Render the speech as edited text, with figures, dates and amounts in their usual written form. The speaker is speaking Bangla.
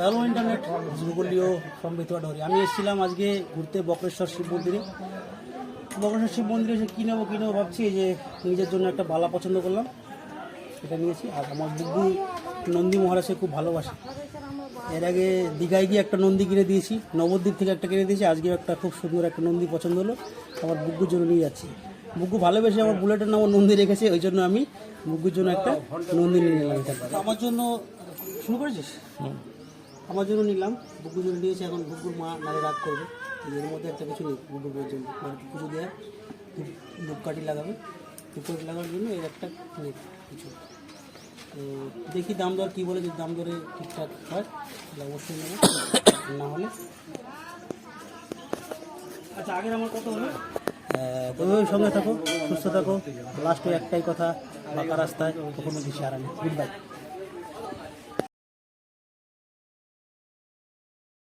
হ্যালো ইন্টারনেট গুগলিও ফ্রম বেতুয়া ডহরি। আমি এসেছিলাম আজকে ঘুরতে বক্রেশ্বর শিব মন্দিরে। বক্রেশ্বর শিব মন্দিরে এসে কী নেবো ভাবছি যে নিজের জন্য একটা বালা পছন্দ করলাম, এটা নিয়েছি। আর আমার বুগু নন্দী মহারাজকে খুব ভালোবাসে। এর আগে দীঘায় গিয়ে একটা নন্দী কিনে দিয়েছি, নবদ্বীপ থেকে একটা কিনে দিয়েছি, আজকে একটা খুব সুন্দর একটা নন্দী পছন্দ হলো, আমার বুগ্গুর জন্য নিয়ে যাচ্ছি। বুগ্গু ভালোবেসে আমার বুলেটের নাম নন্দী রেখেছে, ওই জন্য আমি বুগ্গুর জন্য একটা নন্দী নিয়ে নিলাম। এটা আমার জন্য শুরু করেছিস? আমার জন্য নিলাম, বুগ্গুর জন্য নিয়েছি। এখন বুগ্গুর মা নারে রাগ করবে, এর মধ্যে একটা কিছু নেই বুগ্গুর জন্য। পুজো দেওয়ার ধূপকাঠি লাগাবে, ধূপকাঠি লাগানোর জন্য এর একটা নেই কিছু। তো দেখি দাম দর কী বলে, যদি দাম দরে ঠিকঠাক হয় তাহলে অবশ্যই নেব, না হলে আচ্ছা। আগের আমার কত হলো? তবে ওই সঙ্গে থাকো, সুস্থ থাকো। লাস্টে একটাই কথা, বাঁকা রাস্তায় কখনো দিশে হারানি। Good bye.